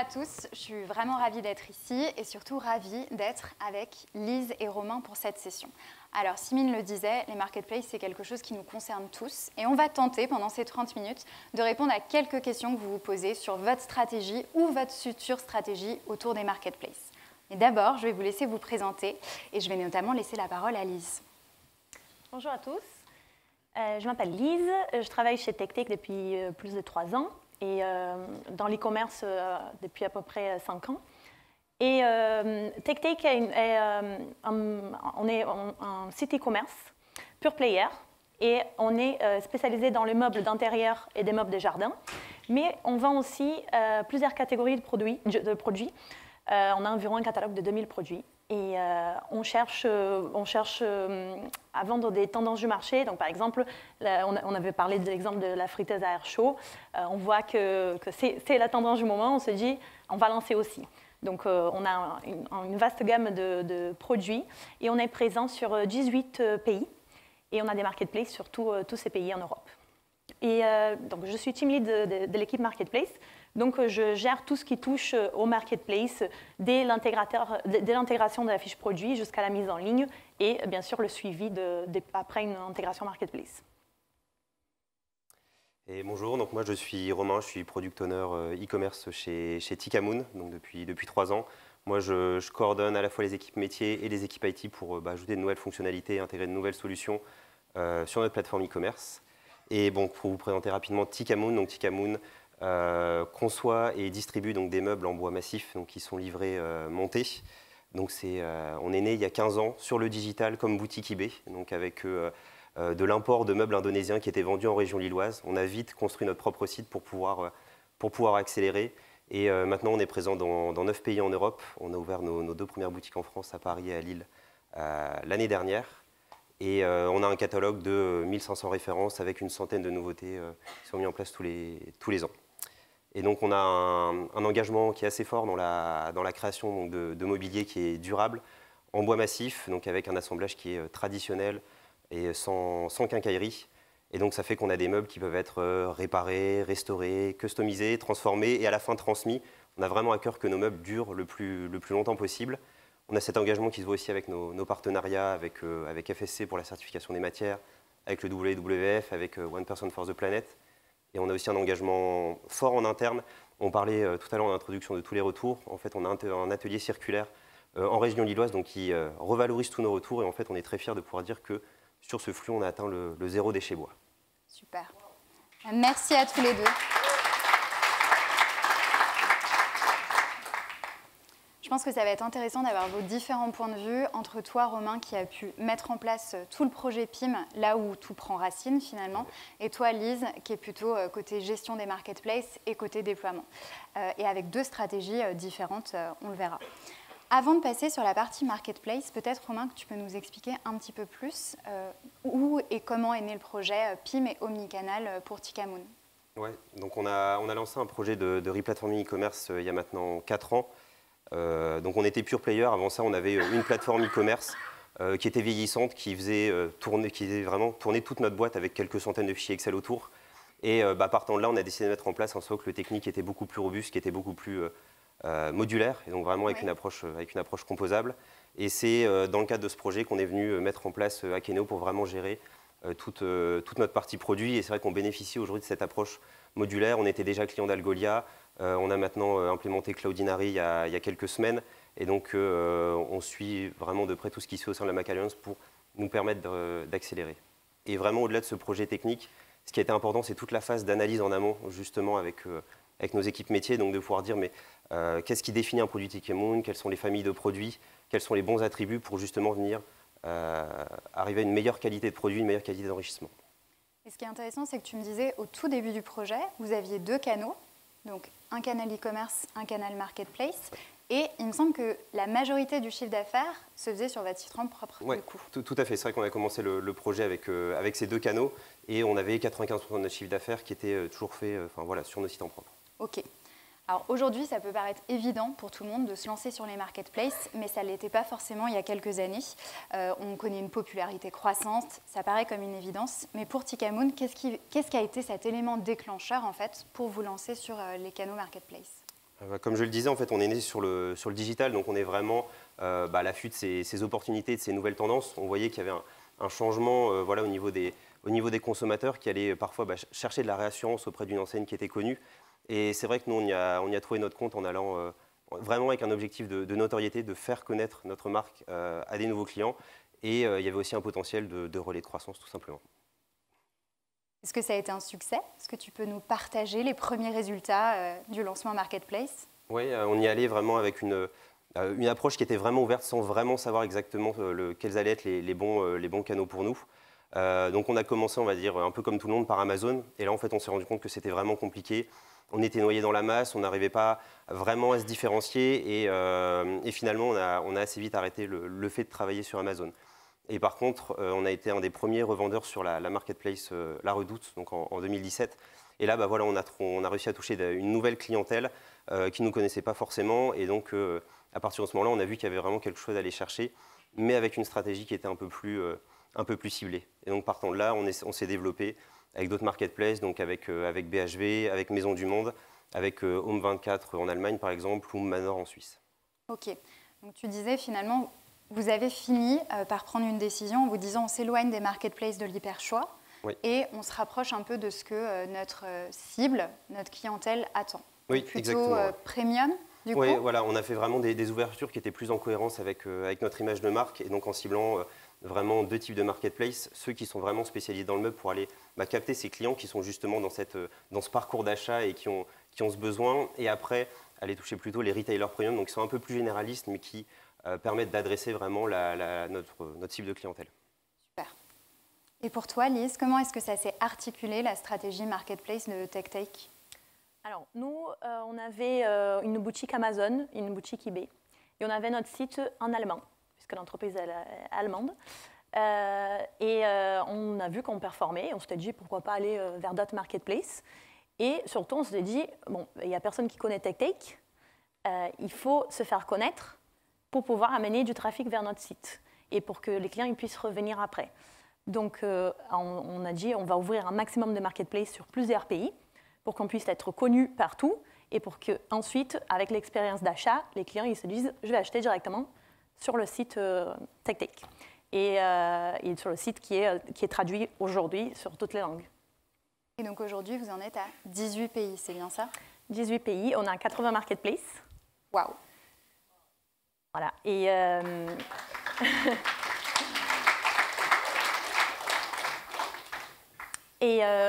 à tous, je suis vraiment ravie d'être ici et surtout ravie d'être avec Lise et Romain pour cette session. Alors, Simine le disait, les marketplaces, c'est quelque chose qui nous concerne tous et on va tenter pendant ces 30 minutes de répondre à quelques questions que vous vous posez sur votre stratégie ou votre future stratégie autour des marketplaces. Mais d'abord, je vais vous laisser vous présenter et je vais notamment laisser la parole à Lise. Bonjour à tous, je m'appelle Lise, je travaille chez TechTake depuis plus de 3 ans et dans l'e-commerce depuis à peu près 5 ans. Et TechTake on est un site e-commerce pure player et on est spécialisé dans les meubles d'intérieur et des meubles de jardin, mais on vend aussi plusieurs catégories de produits. On a environ un catalogue de 2000 produits. Et on cherche à vendre des tendances du marché. Donc, par exemple, on avait parlé de l'exemple de la friteuse à air chaud. On voit que c'est la tendance du moment. On se dit, on va lancer aussi. Donc, on a une vaste gamme de produits et on est présent sur 18 pays. Et on a des marketplaces sur tous ces pays en Europe. Et donc, je suis team lead de l'équipe marketplace. Donc, je gère tout ce qui touche au marketplace, dès l'intégration de la fiche produit jusqu'à la mise en ligne et bien sûr le suivi après une intégration marketplace. Et bonjour, donc moi je suis Romain, je suis product owner e-commerce chez Tikamoon, donc depuis 3 ans. Moi je coordonne à la fois les équipes métiers et les équipes IT pour ajouter de nouvelles fonctionnalités, intégrer de nouvelles solutions sur notre plateforme e-commerce. Et bon, pour vous présenter rapidement Tikamoon, donc Tikamoon conçoit et distribue donc des meubles en bois massif donc qui sont livrés montés. Donc on est né il y a 15 ans sur le digital comme boutique eBay, donc avec de l'import de meubles indonésiens qui étaient vendus en région lilloise. On a vite construit notre propre site pour pouvoir accélérer. Et maintenant, on est présent dans 9 pays en Europe. On a ouvert nos 2 premières boutiques en France, à Paris et à Lille, l'année dernière. Et on a un catalogue de 1500 références avec une centaine de nouveautés qui sont mises en place tous les ans. Et donc, on a un engagement qui est assez fort dans la création donc, de mobilier qui est durable, en bois massif, donc avec un assemblage qui est traditionnel et sans quincaillerie. Et donc, ça fait qu'on a des meubles qui peuvent être réparés, restaurés, customisés, transformés et à la fin transmis. On a vraiment à cœur que nos meubles durent le plus longtemps possible. On a cet engagement qui se voit aussi avec nos partenariats, avec FSC pour la certification des matières, avec le WWF, avec One Person for the Planet. Et on a aussi un engagement fort en interne. On parlait tout à l'heure en introduction de tous les retours. En fait, on a un atelier circulaire en région lilloise donc, qui revalorise tous nos retours. Et en fait, on est très fiers de pouvoir dire que sur ce flux, on a atteint le 0 déchet bois. Super. Merci à tous les deux. Je pense que ça va être intéressant d'avoir vos différents points de vue entre toi, Romain, qui a pu mettre en place tout le projet PIM, là où tout prend racine finalement, et toi, Lise, qui est plutôt côté gestion des marketplaces et côté déploiement. Et avec 2 stratégies différentes, on le verra. Avant de passer sur la partie marketplace, peut-être, Romain, que tu peux nous expliquer un petit peu plus où et comment est né le projet PIM et Omnicanal pour Tikamoon. Ouais, donc on a lancé un projet de replatforming e-commerce il y a maintenant 4 ans. Donc on était pure player. Avant ça, on avait une plateforme e-commerce qui était vieillissante, qui faisait vraiment tourner toute notre boîte avec quelques centaines de fichiers Excel autour. Et partant de là, on a décidé de mettre en place un socle technique qui était beaucoup plus robuste, qui était beaucoup plus modulaire, et donc vraiment avec une approche composable. Et c'est dans le cadre de ce projet qu'on est venu mettre en place Akeneo pour vraiment gérer toute notre partie produit. Et c'est vrai qu'on bénéficie aujourd'hui de cette approche modulaire. On était déjà client d'Algolia. On a maintenant implémenté Cloudinary il y a quelques semaines. Et donc, on suit vraiment de près tout ce qui se fait au sein de la Mac Alliance pour nous permettre d'accélérer. Et vraiment, au-delà de ce projet technique, ce qui a été important, c'est toute la phase d'analyse en amont, justement, avec nos équipes métiers. Donc, de pouvoir dire, mais qu'est-ce qui définit un produit Tikamoon? Quelles sont les familles de produits? Quels sont les bons attributs pour justement venir arriver à une meilleure qualité de produit, une meilleure qualité d'enrichissement? Et ce qui est intéressant, c'est que tu me disais, au tout début du projet, vous aviez 2 canaux. Donc, un canal e-commerce, un canal marketplace. Et il me semble que la majorité du chiffre d'affaires se faisait sur votre site web propre. Oui, tout à fait. C'est vrai qu'on a commencé le projet avec ces 2 canaux et on avait 95% de notre chiffre d'affaires qui était toujours fait sur nos sites en propre. OK. Alors aujourd'hui, ça peut paraître évident pour tout le monde de se lancer sur les marketplaces, mais ça ne l'était pas forcément il y a quelques années. On connaît une popularité croissante, ça paraît comme une évidence. Mais pour Tikamoon, qu'est-ce qui a été cet élément déclencheur en fait, pour vous lancer sur les canaux marketplace? Comme je le disais, en fait, on est né sur le digital, donc on est vraiment à l'affût de ces opportunités, de ces nouvelles tendances. On voyait qu'il y avait un changement voilà, au niveau des consommateurs qui allaient parfois chercher de la réassurance auprès d'une enseigne qui était connue. Et c'est vrai que nous, on y a trouvé notre compte en allant vraiment avec un objectif de notoriété, de faire connaître notre marque à des nouveaux clients. Et il y avait aussi un potentiel de relais de croissance, tout simplement. Est-ce que ça a été un succès? Est-ce que tu peux nous partager les premiers résultats du lancement Marketplace? Oui, on y allait vraiment avec une approche qui était vraiment ouverte sans vraiment savoir exactement quels allaient être les bons canaux pour nous. Donc on a commencé, on va dire, un peu comme tout le monde par Amazon. Et là, en fait, on s'est rendu compte que c'était vraiment compliqué. On était noyé dans la masse, on n'arrivait pas vraiment à se différencier. Et finalement, on a assez vite arrêté le fait de travailler sur Amazon. Et par contre, on a été un des premiers revendeurs sur la marketplace La Redoute, donc en 2017. Et là, voilà, on a réussi à toucher une nouvelle clientèle qui ne nous connaissait pas forcément. Et donc, à partir de ce moment-là, on a vu qu'il y avait vraiment quelque chose à aller chercher, mais avec une stratégie qui était un peu plus ciblée. Et donc, partant de là, on s'est développé avec d'autres marketplaces, donc avec BHV, avec Maison du Monde, avec Home24 en Allemagne, par exemple, ou Manor en Suisse. Ok. Donc, tu disais finalement, vous avez fini par prendre une décision en vous disant on s'éloigne des marketplaces de l'hyperchoix et on se rapproche un peu de ce que notre cible, notre clientèle attend. Oui, plutôt exactement. Premium, du coup. Oui, voilà, on a fait vraiment des ouvertures qui étaient plus en cohérence avec notre image de marque et donc en ciblant vraiment deux types de marketplace, ceux qui sont vraiment spécialisés dans le meuble pour aller capter ces clients qui sont justement dans ce parcours d'achat et qui ont ce besoin, et après aller toucher plutôt les retailers premium, donc qui sont un peu plus généralistes mais qui permettent d'adresser vraiment notre cible de clientèle. Super. Et pour toi, Lise, comment est-ce que ça s'est articulé, la stratégie marketplace de TechTake? Alors, nous, on avait une boutique Amazon, une boutique eBay. Et on avait notre site en allemand, puisque l'entreprise est allemande. On a vu qu'on performait. On s'était dit, pourquoi pas aller vers d'autres marketplaces. Et surtout, on s'était dit, bon, il n'y a personne qui connaît TechTake. Il faut se faire connaître pour pouvoir amener du trafic vers notre site et pour que les clients ils puissent revenir après. Donc, on a dit on va ouvrir un maximum de marketplaces sur plusieurs pays pour qu'on puisse être connu partout et pour qu'ensuite, avec l'expérience d'achat, les clients ils se disent je vais acheter directement sur le site TechTake et sur le site qui est traduit aujourd'hui sur toutes les langues. Et donc aujourd'hui, vous en êtes à 18 pays, c'est bien ça? 18 pays, on a 80 marketplaces. Waouh! Voilà.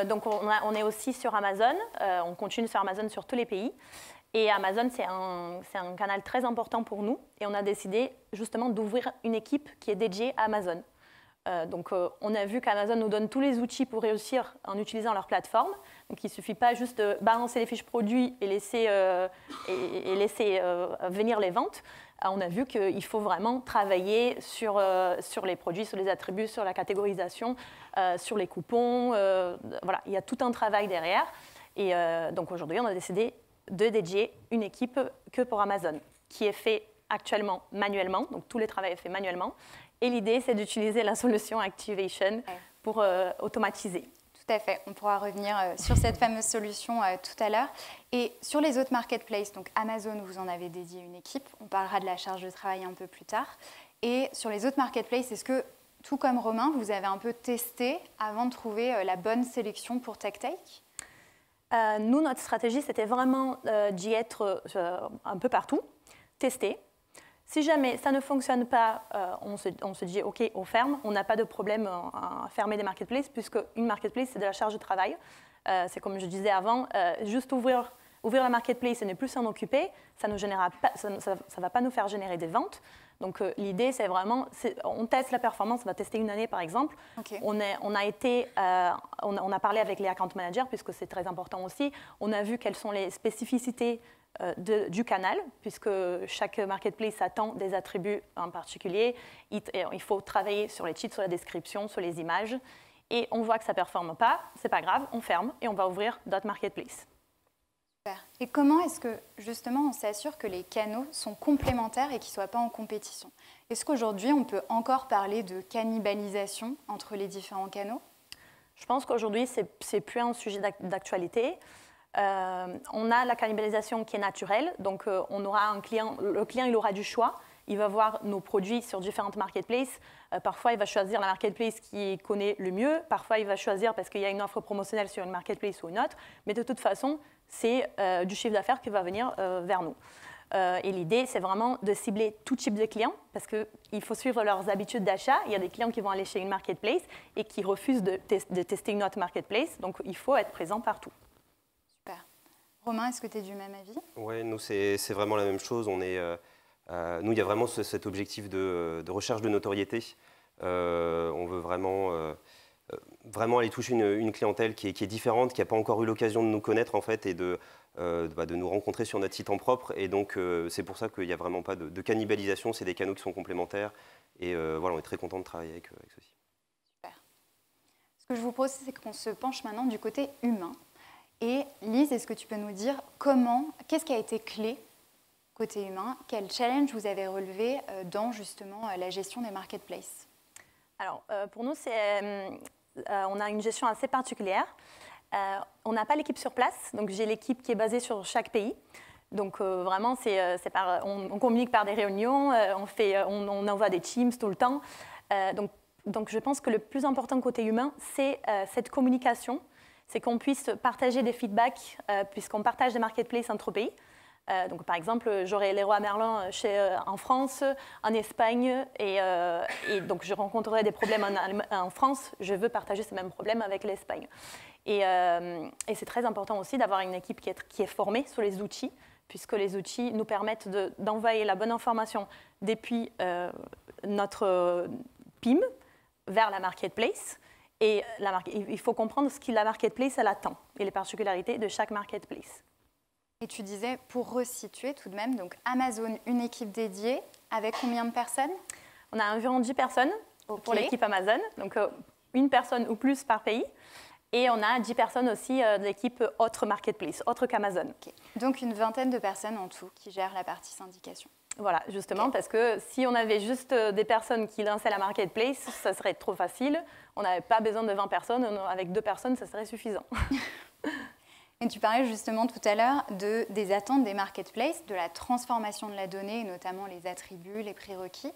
Donc, on est aussi sur Amazon. On continue sur Amazon sur tous les pays. Et Amazon, c'est un canal très important pour nous. Et on a décidé justement d'ouvrir une équipe qui est dédiée à Amazon. On a vu qu'Amazon nous donne tous les outils pour réussir en utilisant leur plateforme. Donc, il ne suffit pas juste de balancer les fiches produits et laisser venir les ventes. On a vu qu'il faut vraiment travailler sur les produits, sur les attributs, sur la catégorisation, sur les coupons. Voilà, il y a tout un travail derrière. Et donc aujourd'hui, on a décidé de dédier une équipe que pour Amazon, qui est fait actuellement manuellement. Donc tout le travail est fait manuellement. Et l'idée, c'est d'utiliser la solution Activation pour automatiser. Tout à fait. On pourra revenir sur cette fameuse solution tout à l'heure. Et sur les autres marketplaces, donc Amazon, vous en avez dédié une équipe. On parlera de la charge de travail un peu plus tard. Et sur les autres marketplaces, est-ce que, tout comme Romain, vous avez un peu testé avant de trouver la bonne sélection pour TechTake? Nous, notre stratégie, c'était vraiment d'y être un peu partout, tester. Si jamais ça ne fonctionne pas, on se dit OK, on ferme. On n'a pas de problème à fermer des marketplaces, puisque une marketplace, c'est de la charge de travail. C'est comme je disais avant, juste ouvrir la marketplace et ne plus s'en occuper, ça ne va pas nous faire générer des ventes. Donc l'idée, c'est vraiment, on teste la performance, on va tester une année par exemple. Okay. On a parlé avec les account managers, puisque c'est très important aussi. On a vu quelles sont les spécificités du canal, puisque chaque marketplace attend des attributs en particulier. Il faut travailler sur les cheats, sur la description, sur les images. Et on voit que ça ne performe pas, ce n'est pas grave, on ferme et on va ouvrir d'autres marketplaces. Super. Et comment est-ce que, justement, on s'assure que les canaux sont complémentaires et qu'ils ne soient pas en compétition? Est-ce qu'aujourd'hui, on peut encore parler de cannibalisation entre les différents canaux? Je pense qu'aujourd'hui, ce n'est plus un sujet d'actualité. On a la cannibalisation qui est naturelle, donc on aura un client, le client il aura du choix, il va voir nos produits sur différentes marketplaces. Parfois il va choisir la marketplace qu'il connaît le mieux, parfois il va choisir parce qu'il y a une offre promotionnelle sur une marketplace ou une autre, mais de toute façon c'est du chiffre d'affaires qui va venir vers nous. Et l'idée, c'est vraiment de cibler tout type de clients parce qu'il faut suivre leurs habitudes d'achat. Il y a des clients qui vont aller chez une marketplace et qui refusent de tester une autre marketplace. Donc, il faut être présent partout. Super. Romain, est-ce que tu es du même avis? Oui, nous, c'est vraiment la même chose. Nous, il y a vraiment cet objectif de recherche de notoriété. On veut vraiment aller toucher une clientèle qui est différente, qui n'a pas encore eu l'occasion de nous connaître, en fait, et de nous rencontrer sur notre site en propre. Et donc, c'est pour ça qu'il n'y a vraiment pas de cannibalisation. C'est des canaux qui sont complémentaires. Et voilà, on est très content de travailler avec ceux-ci. Super. Ce que je vous propose, c'est qu'on se penche maintenant du côté humain. Et Lise, est-ce que tu peux nous dire qu'est-ce qui a été clé côté humain? Quel challenge vous avez relevé dans justement la gestion des marketplaces? Alors, pour nous, on a une gestion assez particulière. On n'a pas l'équipe sur place, donc j'ai l'équipe qui est basée sur chaque pays. Donc vraiment, on communique par des réunions, on envoie des Teams tout le temps. Donc je pense que le plus important côté humain, c'est cette communication, c'est qu'on puisse partager des feedbacks, puisqu'on partage des marketplaces entre pays. Donc, par exemple, j'aurai Leroy Merlin en France, en Espagne, et donc je rencontrerai des problèmes en France. Je veux partager ces mêmes problèmes avec l'Espagne. Et c'est très important aussi d'avoir une équipe qui est formée sur les outils, puisque les outils nous permettent d'envoyer la bonne information depuis notre PIM vers la marketplace. Et il faut comprendre ce que la marketplace elle attend et les particularités de chaque marketplace. Et tu disais, pour resituer tout de même, donc Amazon, une équipe dédiée, avec combien de personnes? On a environ 10 personnes pour l'équipe Amazon, donc une personne ou plus par pays. Et on a 10 personnes aussi de l'équipe autre marketplace, autre qu'Amazon. Okay. Donc une vingtaine de personnes en tout qui gèrent la partie syndication. Voilà, justement, parce que si on avait juste des personnes qui lançaient la marketplace, ça serait trop facile. On n'avait pas besoin de 20 personnes, avec 2 personnes, ça serait suffisant. Et tu parlais justement tout à l'heure des attentes des marketplaces, de la transformation de la donnée, notamment les attributs, les prérequis.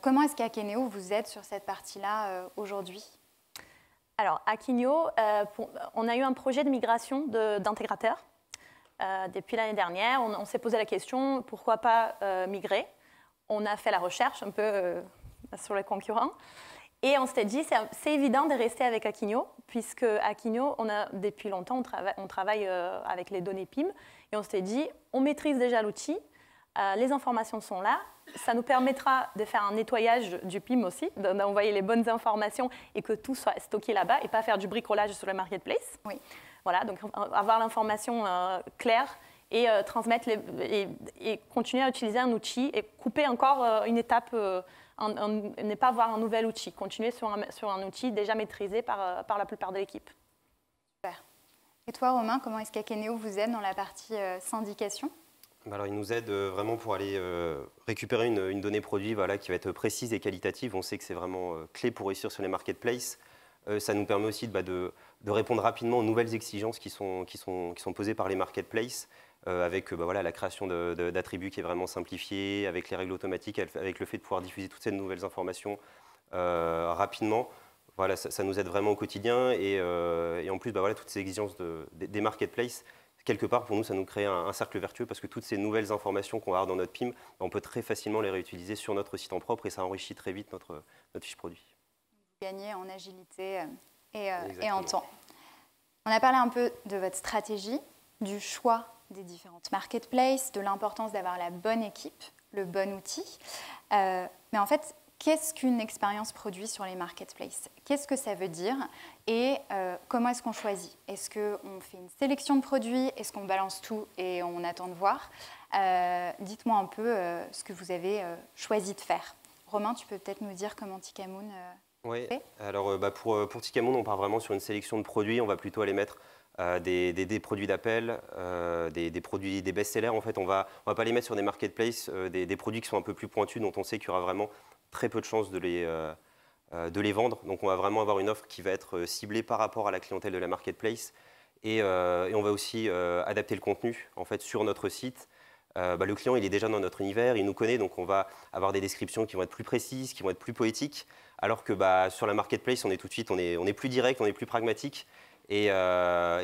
Comment est-ce qu'à Akeneo, vous êtes sur cette partie-là aujourd'hui? Alors, à Akeneo, on a eu un projet de migration d'intégrateurs. Depuis l'année dernière, on s'est posé la question, pourquoi pas migrer? On a fait la recherche un peu sur les concurrents. Et on s'était dit, c'est évident de rester avec Akeneo, puisque Akeneo, depuis longtemps, on travaille avec les données PIM. Et on s'était dit, on maîtrise déjà l'outil, les informations sont là, ça nous permettra de faire un nettoyage du PIM aussi, d'envoyer les bonnes informations et que tout soit stocké là-bas et pas faire du bricolage sur le marketplace. Oui. Voilà, donc avoir l'information claire et transmettre et continuer à utiliser un outil et couper encore une étape, ne pas avoir un nouvel outil, continuer sur un outil déjà maîtrisé par la plupart de l'équipe. Super. Et toi, Romain, comment est-ce qu'Akeneo vous aide dans la partie syndication? Alors, il nous aide vraiment pour aller récupérer une donnée produit qui va être précise et qualitative. On sait que c'est vraiment clé pour réussir sur les marketplaces. Ça nous permet aussi de répondre rapidement aux nouvelles exigences qui sont posées par les marketplaces, avec la création d'attributs qui est vraiment simplifiée, avec les règles automatiques, avec le fait de pouvoir diffuser toutes ces nouvelles informations rapidement. Voilà, ça nous aide vraiment au quotidien. Et en plus, toutes ces exigences des marketplaces, quelque part, pour nous, ça nous crée un cercle vertueux parce que toutes ces nouvelles informations qu'on va avoir dans notre PIM, on peut très facilement les réutiliser sur notre site en propre et ça enrichit très vite notre fiche produit. Gagner en agilité et en temps. On a parlé un peu de votre stratégie, du choix des différentes marketplaces, de l'importance d'avoir la bonne équipe, le bon outil. Mais en fait, qu'est-ce qu'une expérience produit sur les marketplaces? Qu'est-ce que ça veut dire? Et comment est-ce qu'on choisit? Est-ce qu'on fait une sélection de produits? Est-ce qu'on balance tout et on attend de voir? Dites-moi un peu ce que vous avez choisi de faire. Romain, tu peux peut-être nous dire comment Tikamoon Oui, alors pour Tikamoon, on part vraiment sur une sélection de produits. On va plutôt aller mettre des produits d'appel, des produits, des best-sellers. En fait, on va pas les mettre sur des marketplaces, des produits qui sont un peu plus pointus, dont on sait qu'il y aura vraiment très peu de chances de les vendre. Donc, on va vraiment avoir une offre qui va être ciblée par rapport à la clientèle de la marketplace. et on va aussi adapter le contenu en fait, sur notre site. Le client il est déjà dans notre univers, il nous connaît, donc on va avoir des descriptions qui vont être plus précises, qui vont être plus poétiques, alors que sur la marketplace, on est tout de suite, on est plus direct, on est plus pragmatique, et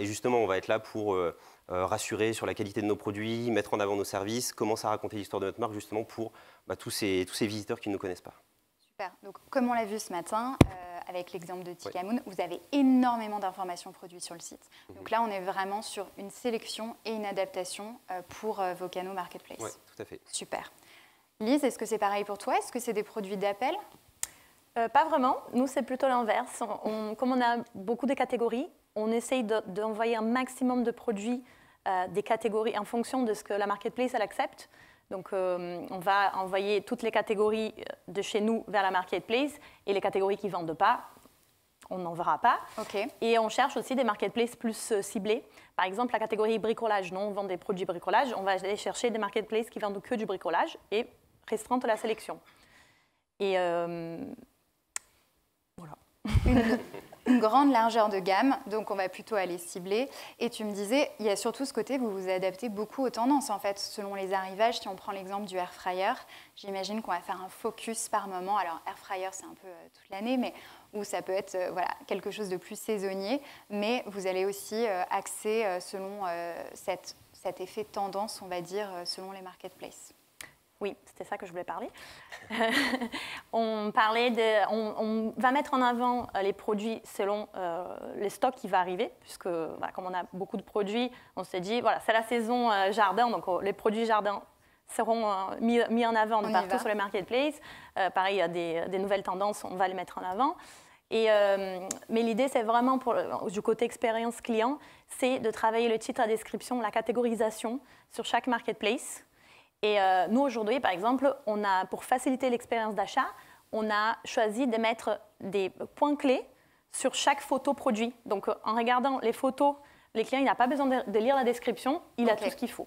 justement, on va être là pour rassurer sur la qualité de nos produits, mettre en avant nos services, commencer à raconter l'histoire de notre marque, justement pour tous ces visiteurs qui ne nous connaissent pas. Super. Donc, comme on l'a vu ce matin, avec l'exemple de Tikamoon, vous avez énormément d'informations produits sur le site. Donc là, on est vraiment sur une sélection et une adaptation pour vos canaux marketplace. Oui, tout à fait. Super. Lise, est-ce que c'est pareil pour toi? Est-ce que c'est des produits d'appel? Pas vraiment. Nous, c'est plutôt l'inverse. Comme on a beaucoup de catégories, on essaye d'envoyer un maximum de produits des catégories en fonction de ce que la marketplace elle accepte. Donc, on va envoyer toutes les catégories de chez nous vers la marketplace et les catégories qui ne vendent pas, on n'en verra pas. Okay. Et on cherche aussi des marketplaces plus ciblés. Par exemple, la catégorie bricolage. Nous, on vend des produits bricolage. On va aller chercher des marketplaces qui vendent que du bricolage et restreindre la sélection. Et voilà. Une grande largeur de gamme, donc on va plutôt aller cibler. Et tu me disais, il y a surtout ce côté, vous vous adaptez beaucoup aux tendances, en fait, selon les arrivages. Si on prend l'exemple du air fryer, j'imagine qu'on va faire un focus par moment. Alors, air fryer, c'est un peu toute l'année, mais où ça peut être voilà, quelque chose de plus saisonnier. Mais vous allez aussi axer selon cet effet tendance, on va dire, selon les marketplaces. Oui, c'était ça que je voulais parler. On va mettre en avant les produits selon les stocks qui vont arriver, puisque voilà, comme on a beaucoup de produits, on s'est dit, voilà, c'est la saison jardin, donc les produits jardin seront mis en avant partout sur les marketplaces. Pareil, il y a des nouvelles tendances, on va les mettre en avant. Mais l'idée, c'est vraiment, du côté expérience client, c'est de travailler le titre, la description, la catégorisation sur chaque marketplace. Et nous, aujourd'hui, par exemple, pour faciliter l'expérience d'achat, on a choisi de mettre des points clés sur chaque photo produit. Donc, en regardant les photos, les clients, il n'a pas besoin de lire la description, il a tout ce qu'il faut.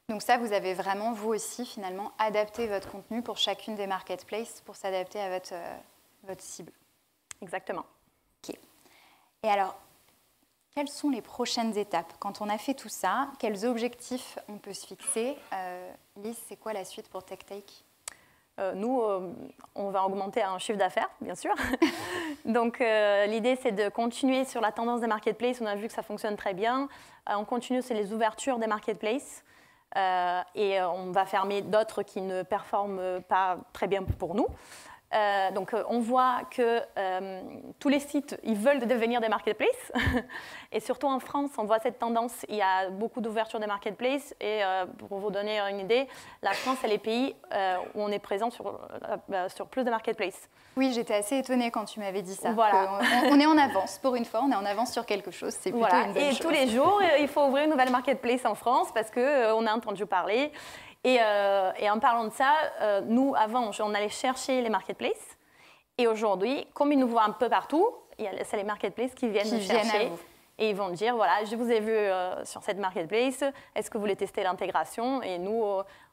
Donc ça, vous avez vraiment, vous aussi, finalement, adapté votre contenu pour chacune des marketplaces pour s'adapter à votre cible. Exactement. OK. Et alors, quelles sont les prochaines étapes? Quand on a fait tout ça, quels objectifs on peut se fixer? Lise, c'est quoi la suite pour TechTake? Nous, on va augmenter un chiffre d'affaires, bien sûr. Donc, l'idée, c'est de continuer sur la tendance des marketplaces. On a vu que ça fonctionne très bien. On continue sur les ouvertures des marketplaces. Et on va fermer d'autres qui ne performent pas très bien pour nous. Donc, on voit que tous les sites, ils veulent devenir des marketplaces. Et surtout en France, on voit cette tendance. Il y a beaucoup d'ouverture des marketplaces. Et pour vous donner une idée, la France est les pays où on est présent sur plus de marketplaces. Oui, j'étais assez étonnée quand tu m'avais dit ça. Voilà. On est en avance. Pour une fois, on est en avance sur quelque chose. C'est plutôt une bonne chose. Et tous les jours, il faut ouvrir une nouvelle marketplace en France parce qu'on a entendu parler. Et en parlant de ça, nous, avant, on allait chercher les marketplaces. Et aujourd'hui, comme ils nous voient un peu partout, c'est les marketplaces qui viennent nous chercher. Et ils vont dire, voilà, je vous ai vu sur cette marketplace, est-ce que vous voulez tester l'intégration? Et nous,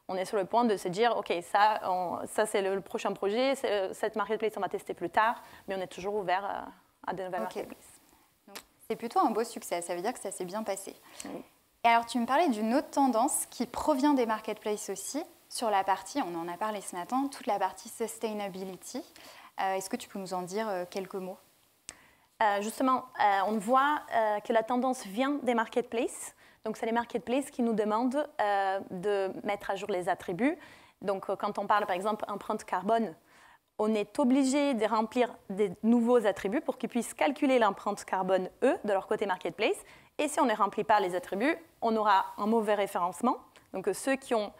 on est sur le point de se dire, OK, ça c'est le prochain projet, cette marketplace, on va tester plus tard, mais on est toujours ouvert à de nouvelles marketplaces. C'est plutôt un beau succès, ça veut dire que ça s'est bien passé. Oui. Et alors, tu me parlais d'une autre tendance qui provient des marketplaces aussi, sur la partie, on en a parlé ce matin, toute la partie sustainability. Est-ce que tu peux nous en dire quelques mots? Justement, on voit que la tendance vient des marketplaces. Donc, c'est les marketplaces qui nous demandent de mettre à jour les attributs. Donc, quand on parle, par exemple, empreinte carbone, on est obligé de remplir des nouveaux attributs pour qu'ils puissent calculer l'empreinte carbone, eux, de leur côté marketplace. Et si on ne remplit pas les attributs, on aura un mauvais référencement. Donc, ceux qui ont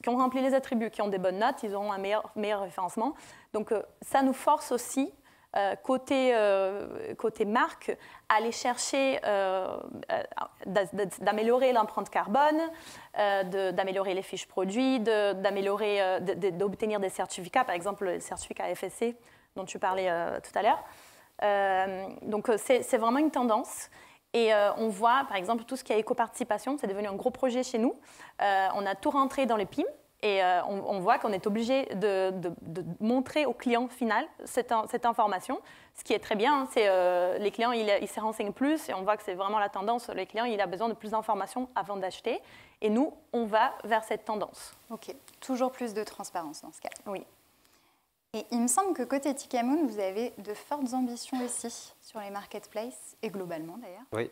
rempli les attributs, qui ont des bonnes notes, ils auront un meilleur référencement. Donc, ça nous force aussi, côté marque, à aller chercher d'améliorer l'empreinte carbone, d'améliorer les fiches produits, d'obtenir des certificats, par exemple le certificat FSC dont tu parlais tout à l'heure. Donc, c'est vraiment une tendance. Et on voit, par exemple, tout ce qui est éco-participation, c'est devenu un gros projet chez nous. On a tout rentré dans le PIM. Et on voit qu'on est obligé de montrer au client final cette information, ce qui est très bien. Hein, les clients, ils se renseignent plus et on voit que c'est vraiment la tendance. Les clients, il a besoin de plus d'informations avant d'acheter. Et nous, on va vers cette tendance. Ok, toujours plus de transparence dans ce cas. Oui. Et il me semble que côté Tikamoon, vous avez de fortes ambitions aussi sur les marketplaces et globalement d'ailleurs. Oui.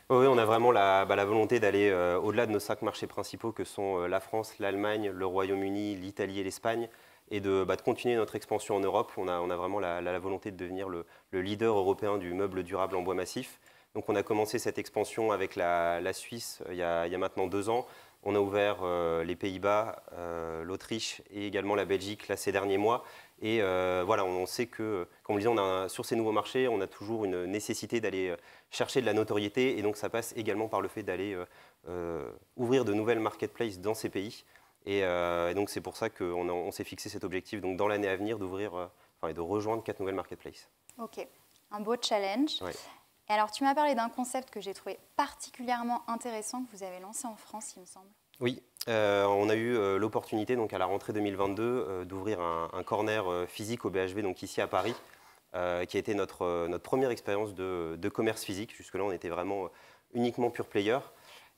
Oui, on a vraiment la volonté d'aller au-delà de nos 5 marchés principaux que sont la France, l'Allemagne, le Royaume-Uni, l'Italie et l'Espagne, et de continuer notre expansion en Europe. On a vraiment la volonté de devenir le leader européen du meuble durable en bois massif. Donc on a commencé cette expansion avec la Suisse il y a maintenant 2 ans. On a ouvert les Pays-Bas, l'Autriche et également la Belgique là, ces derniers mois. Et voilà, on sait que, comme je disais, sur ces nouveaux marchés, on a toujours une nécessité d'aller chercher de la notoriété. Et donc, ça passe également par le fait d'aller ouvrir de nouvelles marketplaces dans ces pays. Et donc, c'est pour ça qu'on s'est fixé cet objectif, donc, dans l'année à venir, d'ouvrir et de rejoindre 4 nouvelles marketplaces. Ok, un beau challenge. Ouais. Et alors, tu m'as parlé d'un concept que j'ai trouvé particulièrement intéressant que vous avez lancé en France, il me semble. Oui, on a eu l'opportunité, donc à la rentrée 2022, d'ouvrir un corner physique au BHV, donc ici à Paris, qui a été notre première expérience de commerce physique. Jusque-là, on était vraiment uniquement pure player.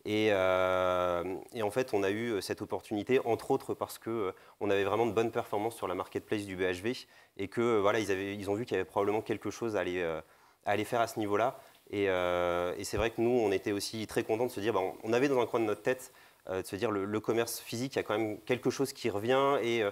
Et en fait, on a eu cette opportunité, entre autres parce qu'on avait vraiment de bonnes performances sur la marketplace du BHV et que voilà, ils ont vu qu'il y avait probablement quelque chose à aller faire à ce niveau-là. Et c'est vrai que nous, on était aussi très contents de se dire, on avait dans un coin de notre tête de se dire le commerce physique, il y a quand même quelque chose qui revient et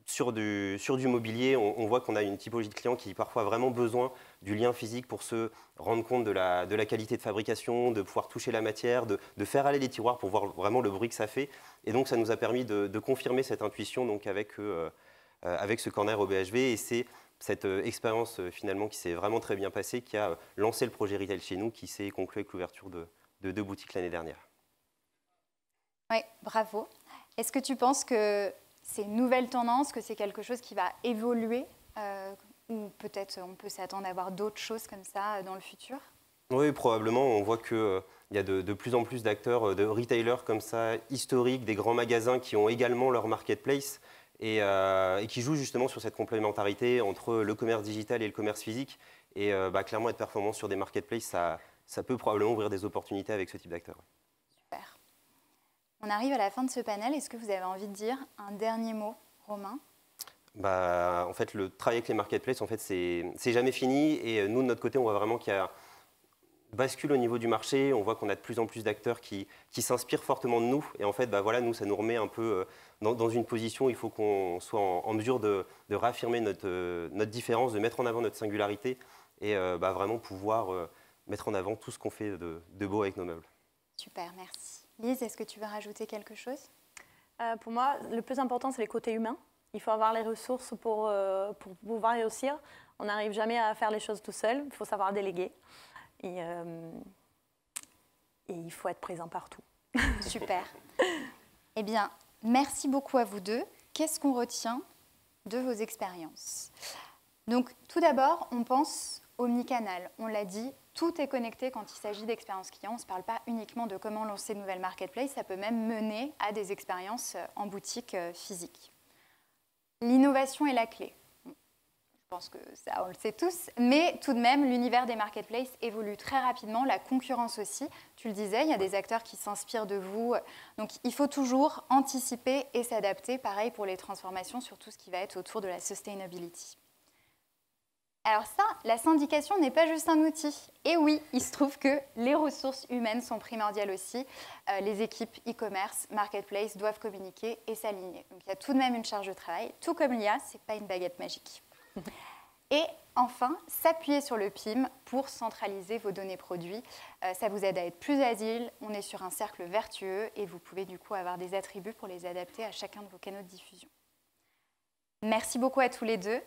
sur du mobilier, on voit qu'on a une typologie de clients qui parfois a vraiment besoin du lien physique pour se rendre compte de la qualité de fabrication, de pouvoir toucher la matière, de faire aller les tiroirs pour voir vraiment le bruit que ça fait. Et donc ça nous a permis de confirmer cette intuition donc, avec ce corner au BHV et c'est cette expérience finalement qui s'est vraiment très bien passée qui a lancé le projet retail chez nous qui s'est conclu avec l'ouverture de 2 boutiques l'année dernière. Oui, bravo. Est-ce que tu penses que c'est une nouvelle tendance, que c'est quelque chose qui va évoluer ou peut-être on peut s'attendre à voir d'autres choses comme ça dans le futur? Oui, probablement. On voit qu'il y a de plus en plus d'acteurs, de retailers comme ça, historiques, des grands magasins qui ont également leur marketplace et qui jouent justement sur cette complémentarité entre le commerce digital et le commerce physique. Et clairement, être performant sur des marketplaces, ça peut probablement ouvrir des opportunités avec ce type d'acteurs. Super. On arrive à la fin de ce panel. Est-ce que vous avez envie de dire un dernier mot, Romain? En fait, le travail avec les marketplaces, en fait, c'est jamais fini. Et nous, de notre côté, on voit vraiment qu'il y a bascule au niveau du marché. On voit qu'on a de plus en plus d'acteurs qui s'inspirent fortement de nous. Et en fait, voilà, nous, ça nous remet un peu dans une position où il faut qu'on soit en mesure de réaffirmer notre différence, de mettre en avant notre singularité et vraiment pouvoir mettre en avant tout ce qu'on fait de beau avec nos meubles. Super, merci. Lise, est-ce que tu veux rajouter quelque chose? Pour moi, le plus important, c'est les côtés humains. Il faut avoir les ressources pour pouvoir réussir. On n'arrive jamais à faire les choses tout seul. Il faut savoir déléguer. Et il faut être présent partout. Super. Eh bien, merci beaucoup à vous deux. Qu'est-ce qu'on retient de vos expériences? Donc, tout d'abord, on pense omnicanal. On l'a dit, tout est connecté quand il s'agit d'expériences clients. On ne se parle pas uniquement de comment lancer de nouvelles marketplaces, ça peut même mener à des expériences en boutique physique. L'innovation est la clé. Je pense que ça, on le sait tous, mais tout de même, l'univers des marketplaces évolue très rapidement, la concurrence aussi. Tu le disais, il y a des acteurs qui s'inspirent de vous. Donc, il faut toujours anticiper et s'adapter. Pareil pour les transformations sur tout ce qui va être autour de la sustainability. Alors ça, la syndication n'est pas juste un outil. Et oui, il se trouve que les ressources humaines sont primordiales aussi. Les équipes e-commerce, marketplace doivent communiquer et s'aligner. Donc il y a tout de même une charge de travail. Tout comme l'IA, ce n'est pas une baguette magique. Et enfin, s'appuyer sur le PIM pour centraliser vos données produits. Ça vous aide à être plus agile, on est sur un cercle vertueux et vous pouvez du coup avoir des attributs pour les adapter à chacun de vos canaux de diffusion. Merci beaucoup à tous les deux.